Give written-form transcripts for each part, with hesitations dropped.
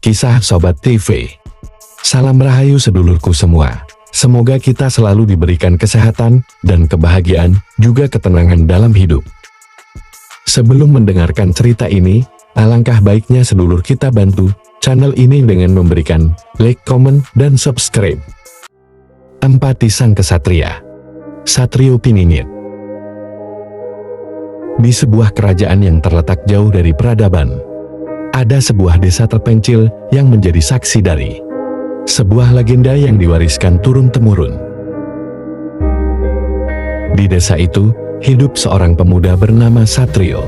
Kisah Sobat TV. Salam rahayu sedulurku semua. Semoga kita selalu diberikan kesehatan dan kebahagiaan, juga ketenangan dalam hidup. Sebelum mendengarkan cerita ini, alangkah baiknya sedulur kita bantu channel ini dengan memberikan like, komen, dan subscribe. Empati Sang Kesatria. Satrio Piningit. Di sebuah kerajaan yang terletak jauh dari peradaban, ada sebuah desa terpencil yang menjadi saksi dari sebuah legenda yang diwariskan turun-temurun. Di desa itu, hidup seorang pemuda bernama Satrio.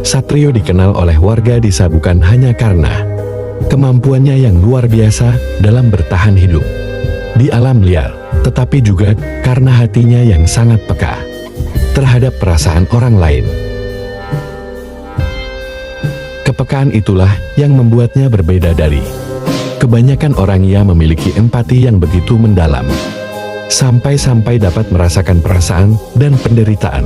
Satrio dikenal oleh warga desa bukan hanya karena kemampuannya yang luar biasa dalam bertahan hidup di alam liar, tetapi juga karena hatinya yang sangat peka terhadap perasaan orang lain. Kepekaan itulah yang membuatnya berbeda dari kebanyakan orang. Ia memiliki empati yang begitu mendalam, sampai-sampai dapat merasakan perasaan dan penderitaan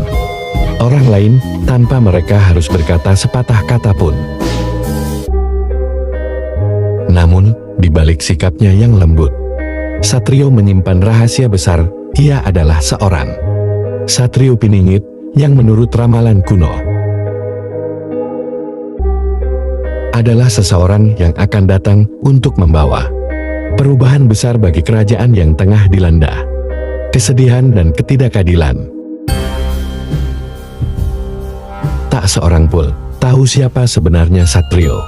orang lain tanpa mereka harus berkata sepatah kata pun. Namun, di balik sikapnya yang lembut, Satrio menyimpan rahasia besar. Ia adalah seorang Satrio Piningit yang menurut ramalan kuno adalah seseorang yang akan datang untuk membawa perubahan besar bagi kerajaan yang tengah dilanda kesedihan dan ketidakadilan. Tak seorang pun tahu siapa sebenarnya Satrio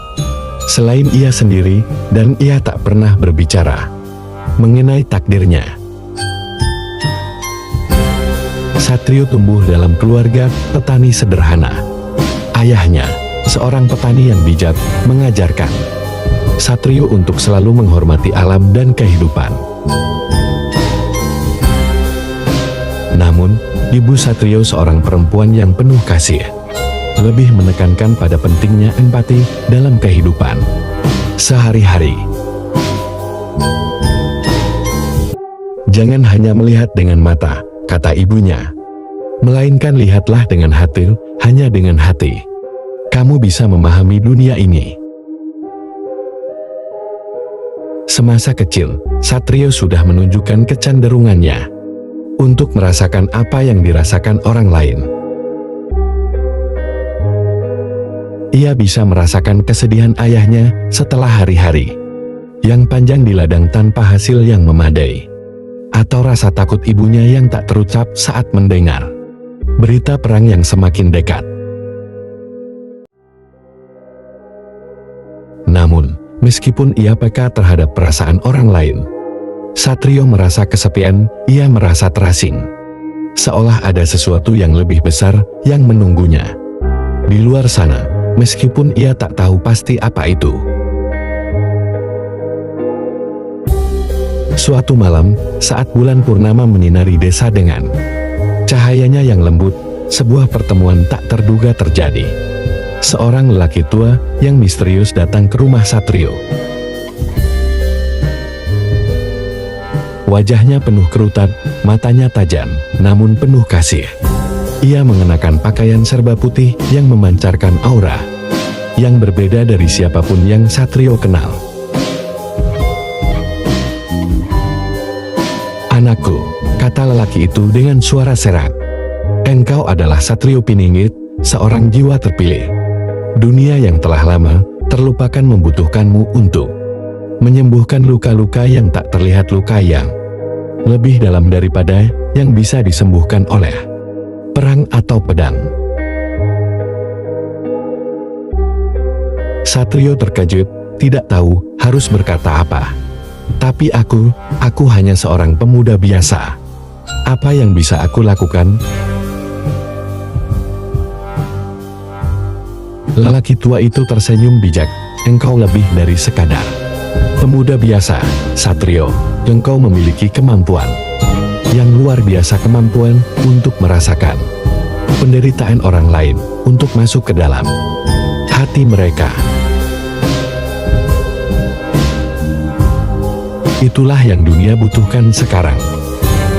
selain ia sendiri, dan ia tak pernah berbicara mengenai takdirnya. Satrio tumbuh dalam keluarga petani sederhana. Ayahnya, seorang petani yang bijak, mengajarkan Satrio untuk selalu menghormati alam dan kehidupan. Namun, ibu Satrio seorang perempuan yang penuh kasih, lebih menekankan pada pentingnya empati dalam kehidupan sehari-hari. Jangan hanya melihat dengan mata, kata ibunya, melainkan lihatlah dengan hati. Hanya dengan hati kamu bisa memahami dunia ini. Semasa kecil, Satrio sudah menunjukkan kecenderungannya untuk merasakan apa yang dirasakan orang lain. Ia bisa merasakan kesedihan ayahnya setelah hari-hari yang panjang di ladang tanpa hasil yang memadai, atau rasa takut ibunya yang tak terucap saat mendengar berita perang yang semakin dekat. Namun, meskipun ia peka terhadap perasaan orang lain, Satrio merasa kesepian. Ia merasa terasing, seolah ada sesuatu yang lebih besar yang menunggunya di luar sana, meskipun ia tak tahu pasti apa itu. Suatu malam, saat bulan purnama menyinari desa dengan cahayanya yang lembut, sebuah pertemuan tak terduga terjadi. Seorang lelaki tua yang misterius datang ke rumah Satrio. Wajahnya penuh kerutan, matanya tajam, namun penuh kasih. Ia mengenakan pakaian serba putih yang memancarkan aura yang berbeda dari siapapun yang Satrio kenal. "Anakku," kata lelaki itu dengan suara serak, "engkau adalah Satrio Piningit, seorang jiwa terpilih. Dunia yang telah lama terlupakan membutuhkanmu untuk menyembuhkan luka-luka yang tak terlihat, luka yang lebih dalam daripada yang bisa disembuhkan oleh perang atau pedang." Satrio terkejut, tidak tahu harus berkata apa. "Tapi aku hanya seorang pemuda biasa. Apa yang bisa aku lakukan?" Lelaki tua itu tersenyum bijak, "Engkau lebih dari sekadar pemuda biasa, Satrio. Engkau memiliki kemampuan yang luar biasa, kemampuan untuk merasakan penderitaan orang lain, untuk masuk ke dalam hati mereka. Itulah yang dunia butuhkan sekarang.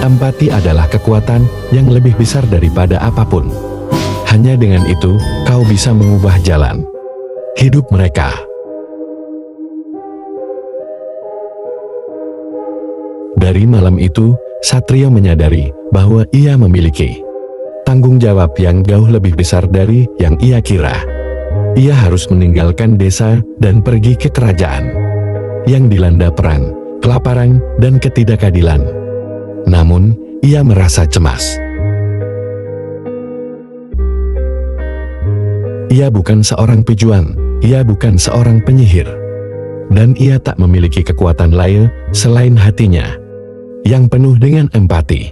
Empati adalah kekuatan yang lebih besar daripada apapun. Hanya dengan itu, kau bisa mengubah jalan hidup mereka." Dari malam itu, Satrio menyadari bahwa ia memiliki tanggung jawab yang jauh lebih besar dari yang ia kira. Ia harus meninggalkan desa dan pergi ke kerajaan yang dilanda perang, kelaparan, dan ketidakadilan. Namun, ia merasa cemas. Ia bukan seorang pejuang, ia bukan seorang penyihir. Dan ia tak memiliki kekuatan lain selain hatinya yang penuh dengan empati.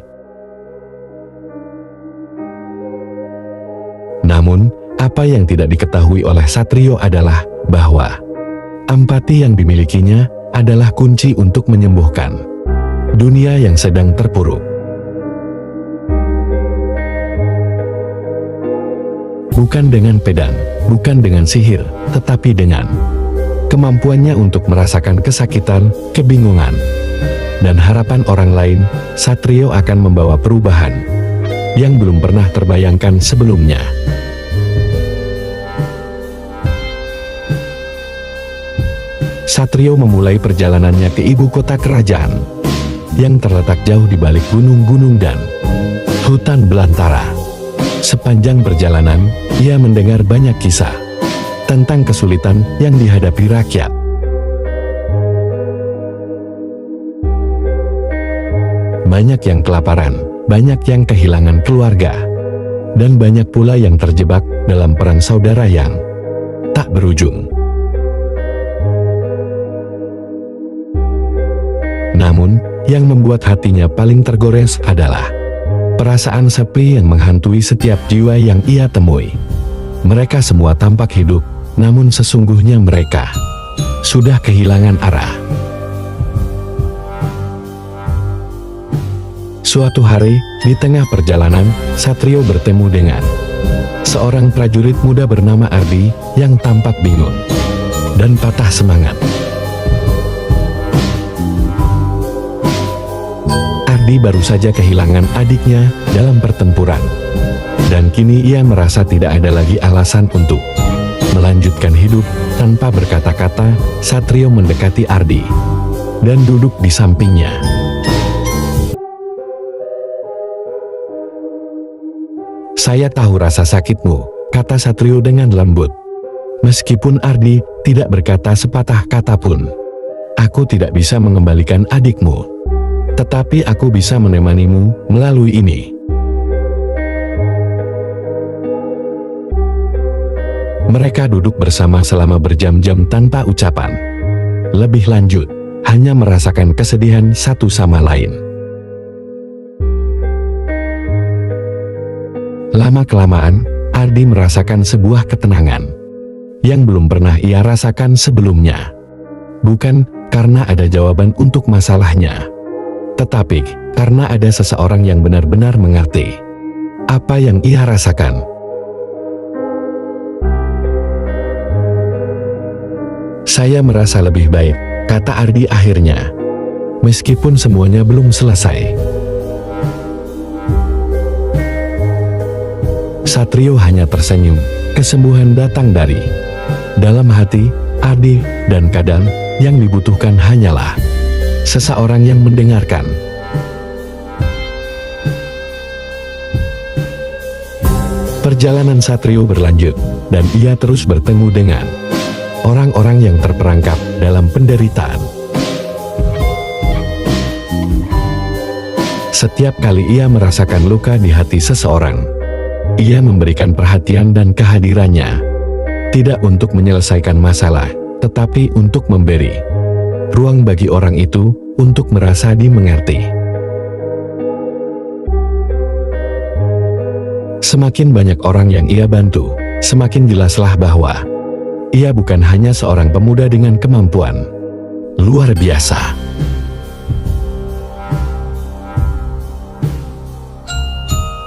Namun, apa yang tidak diketahui oleh Satrio adalah bahwa empati yang dimilikinya adalah kunci untuk menyembuhkan dunia yang sedang terpuruk. Bukan dengan pedang, bukan dengan sihir, tetapi dengan kemampuannya untuk merasakan kesakitan, kebingungan, dan harapan orang lain, Satrio akan membawa perubahan yang belum pernah terbayangkan sebelumnya. Satrio memulai perjalanannya ke ibu kota kerajaan yang terletak jauh di balik gunung-gunung dan hutan belantara. Sepanjang perjalanan, ia mendengar banyak kisah tentang kesulitan yang dihadapi rakyat. Banyak yang kelaparan, banyak yang kehilangan keluarga, dan banyak pula yang terjebak dalam perang saudara yang tak berujung. Namun, yang membuat hatinya paling tergores adalah perasaan sepi yang menghantui setiap jiwa yang ia temui. Mereka semua tampak hidup, namun sesungguhnya mereka sudah kehilangan arah. Suatu hari, di tengah perjalanan, Satrio bertemu dengan seorang prajurit muda bernama Ardi yang tampak bingung dan patah semangat. Ardi baru saja kehilangan adiknya dalam pertempuran, dan kini ia merasa tidak ada lagi alasan untuk melanjutkan hidup. Tanpa berkata-kata, Satrio mendekati Ardi dan duduk di sampingnya. "Saya tahu rasa sakitmu," kata Satrio dengan lembut. Meskipun Ardi tidak berkata sepatah kata pun. "Aku tidak bisa mengembalikan adikmu, tetapi aku bisa menemanimu melalui ini." Mereka duduk bersama selama berjam-jam tanpa ucapan lebih lanjut, hanya merasakan kesedihan satu sama lain. Lama-kelamaan, Ardi merasakan sebuah ketenangan yang belum pernah ia rasakan sebelumnya. Bukan karena ada jawaban untuk masalahnya, tetapi karena ada seseorang yang benar-benar mengerti apa yang ia rasakan. "Saya merasa lebih baik," kata Ardi akhirnya, meskipun semuanya belum selesai. Satrio hanya tersenyum. Kesembuhan datang dari dalam hati Ardi, dan kadang yang dibutuhkan hanyalah seseorang yang mendengarkan. Perjalanan Satrio berlanjut, dan ia terus bertemu dengan orang-orang yang terperangkap dalam penderitaan. Setiap kali ia merasakan luka di hati seseorang, ia memberikan perhatian dan kehadirannya, tidak untuk menyelesaikan masalah, tetapi untuk memberi ruang bagi orang itu untuk merasa dimengerti. Semakin banyak orang yang ia bantu, semakin jelaslah bahwa ia bukan hanya seorang pemuda dengan kemampuan luar biasa.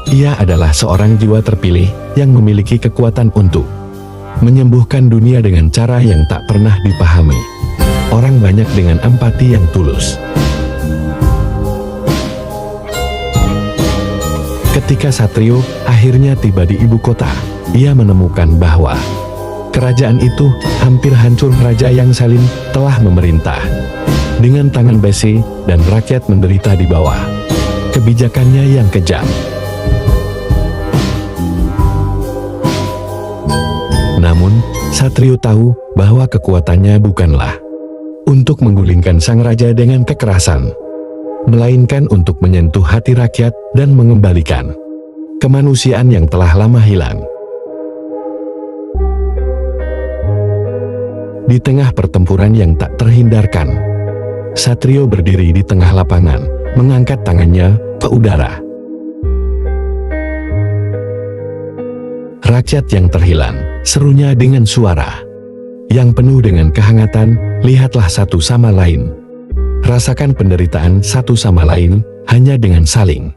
Ia adalah seorang jiwa terpilih yang memiliki kekuatan untuk menyembuhkan dunia dengan cara yang tak pernah dipahami orang banyak dengan empati yang tulus. Ketika Satrio akhirnya tiba di ibu kota, ia menemukan bahwa Kerajaan itu hampir hancur. Raja yang zalim telah memerintah dengan tangan besi dan rakyat menderita di bawah kebijakannya yang kejam. Namun, Satrio tahu bahwa kekuatannya bukanlah untuk menggulingkan sang raja dengan kekerasan, melainkan untuk menyentuh hati rakyat dan mengembalikan kemanusiaan yang telah lama hilang. Di tengah pertempuran yang tak terhindarkan, Satrio berdiri di tengah lapangan, mengangkat tangannya ke udara. Rakyat yang terhilang, serunya dengan suara yang penuh dengan kehangatan, lihatlah satu sama lain. Rasakan penderitaan satu sama lain, hanya dengan saling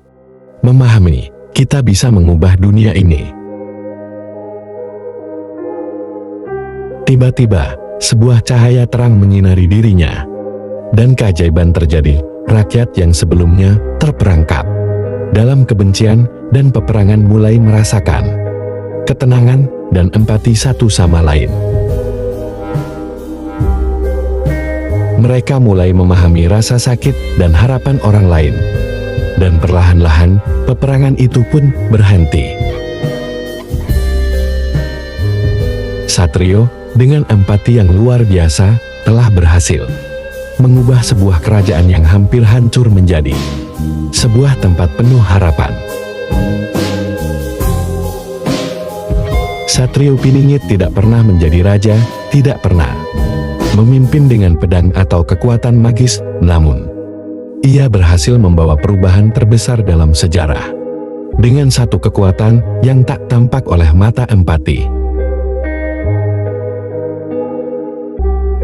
memahami, kita bisa mengubah dunia ini. Tiba-tiba, sebuah cahaya terang menyinari dirinya, dan keajaiban terjadi. Rakyat yang sebelumnya terperangkap dalam kebencian dan peperangan mulai merasakan ketenangan dan empati satu sama lain. Mereka mulai memahami rasa sakit dan harapan orang lain, dan perlahan-lahan peperangan itu pun berhenti. Satrio, dengan empati yang luar biasa, telah berhasil mengubah sebuah kerajaan yang hampir hancur menjadi sebuah tempat penuh harapan. Satrio Piningit tidak pernah menjadi raja, tidak pernah memimpin dengan pedang atau kekuatan magis, namun ia berhasil membawa perubahan terbesar dalam sejarah dengan satu kekuatan yang tak tampak oleh mata, empati.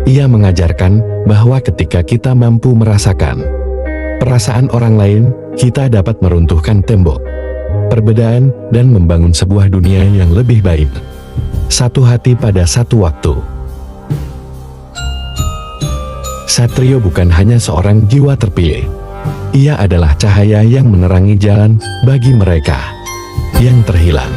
Ia mengajarkan bahwa ketika kita mampu merasakan perasaan orang lain, kita dapat meruntuhkan tembok perbedaan dan membangun sebuah dunia yang lebih baik. Satu hati pada satu waktu. Satrio bukan hanya seorang jiwa terpilih. Ia adalah cahaya yang menerangi jalan bagi mereka yang terhilang.